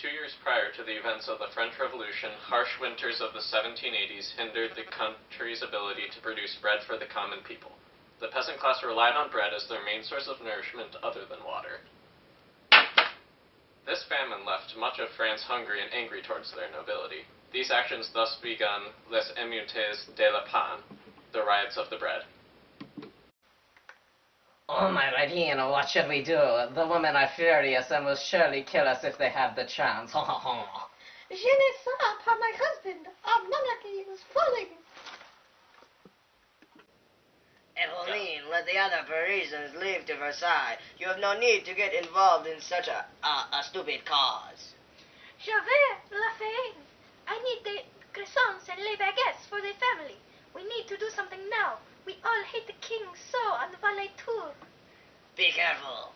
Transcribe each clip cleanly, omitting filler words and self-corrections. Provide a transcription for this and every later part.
2 years prior to the events of the French Revolution, harsh winters of the 1780s hindered the country's ability to produce bread for the common people. The peasant class relied on bread as their main source of nourishment other than water. This famine left much of France hungry and angry towards their nobility. These actions thus begun les émeutes de la pain, the riots of the bread. Oh my Regina, what should we do? The women are furious and will surely kill us if they have the chance. Je ne sais pas, my husband. Our monarchy is falling. Eveline, let the other Parisians leave to Versailles. You have no need to get involved in such a stupid cause. Javert, Lafayette, I need the croissants and les baguettes for the family. We need to do something now. We all hate the king so and the valet too. Be careful.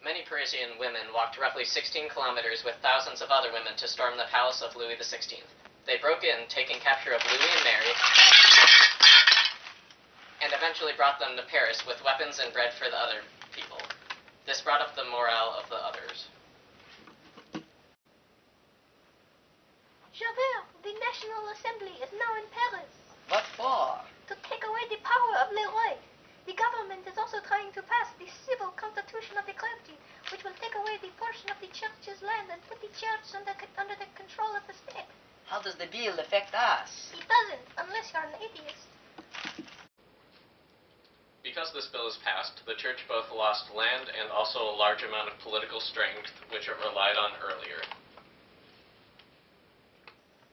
Many Parisian women walked roughly 16 kilometers with thousands of other women to storm the palace of Louis XVI. They broke in, taking capture of Louis and Mary, and eventually brought them to Paris with weapons and bread for the other people. This brought up the morale of the others. Javert, the National Assembly is now in Paris. What for? To take away the power of le roi. The government is also trying to pass the civil constitution of the clergy, which will take away the portion of the church's land and put the church under the control of the state. How does the bill affect us? It doesn't, unless you're an atheist. Because this bill is passed, the church both lost land and also a large amount of political strength, which it relied on earlier.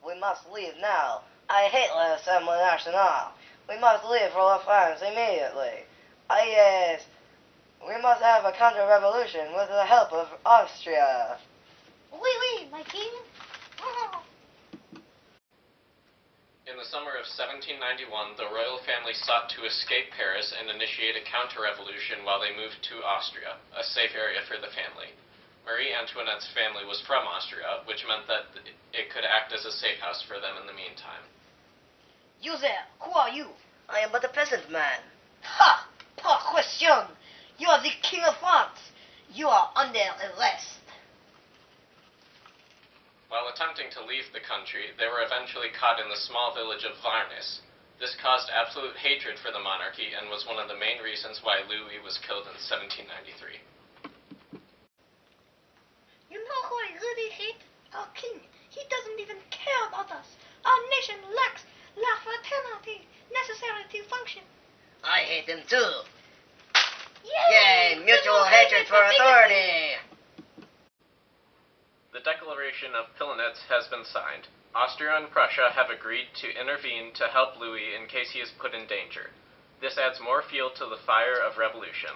We must leave now. I hate l'Assemblée Nationale. We must leave for La France immediately. Yes, we must have a counter-revolution with the help of Austria. Oui, oui, my king. In the summer of 1791, the royal family sought to escape Paris and initiate a counter-revolution while they moved to Austria, a safe area for the family. Marie Antoinette's family was from Austria, which meant that it could act as a safe house for them in the meantime. You there, who are you? I am but a peasant man. Ha! Pas question! You are the king of France. You are under arrest. While attempting to leave the country, they were eventually caught in the small village of Varnes. This caused absolute hatred for the monarchy and was one of the main reasons why Louis was killed in 1793. You know who I really hate? Our king. He doesn't even care about us. Our nation lacks la fraternity necessary to function. I hate him too. Yay! Mutual hatred for authority. The Declaration of Pillnitz has been signed. Austria and Prussia have agreed to intervene to help Louis in case he is put in danger. This adds more fuel to the fire of revolution.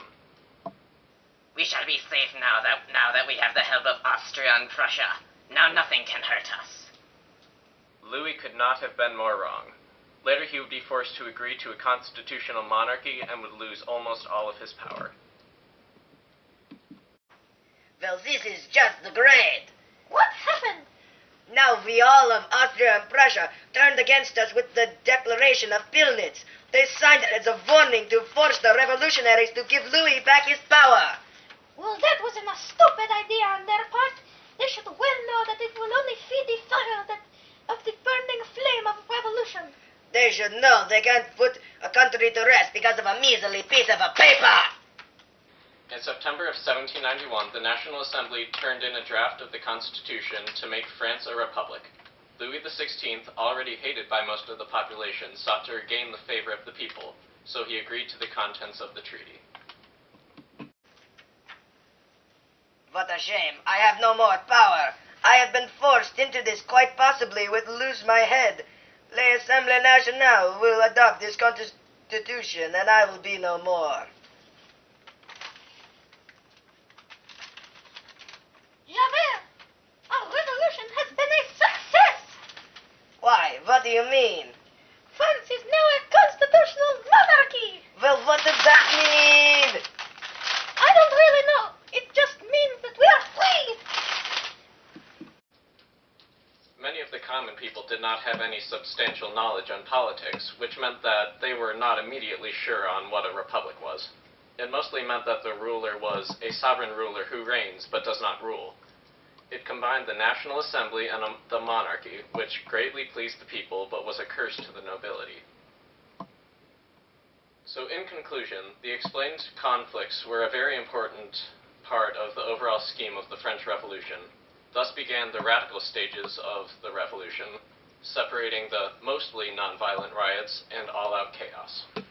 We shall be safe now that we have the help of Austria and Prussia. Now nothing can hurt us. Louis could not have been more wrong. Later he would be forced to agree to a constitutional monarchy and would lose almost all of his power. Well, this is just great. What happened? Now we all of Austria and Prussia turned against us with the Declaration of Pillnitz. They signed it as a warning to force the revolutionaries to give Louis back his power. Well, that was a stupid idea on their part. They should well know that it will only feed the fire of the burning flame of revolution. They should know they can't put a country to rest because of a measly piece of a paper. In September of 1791, the National Assembly turned in a draft of the Constitution to make France a republic. Louis XVI, already hated by most of the population, sought to regain the favor of the people, so he agreed to the contents of the treaty. What a shame. I have no more power. I have been forced into this, quite possibly with lose my head. L'Assemblée Nationale will adopt this constitution, and I will be no more. Javert, our revolution has been a success. Why? What do you mean? France is now a constitutional monarchy. Well, what does that mean? I don't really know. It just means that we are free. Many of the common people did not have any substantial knowledge on politics, which meant that they were not immediately sure on what a republic was. It mostly meant that the ruler was a sovereign ruler who reigns but does not rule. It combined the National Assembly and the monarchy, which greatly pleased the people but was a curse to the nobility. So in conclusion, the explained conflicts were a very important part of the overall scheme of the French Revolution. Thus began the radical stages of the revolution, separating the mostly nonviolent riots and all-out chaos.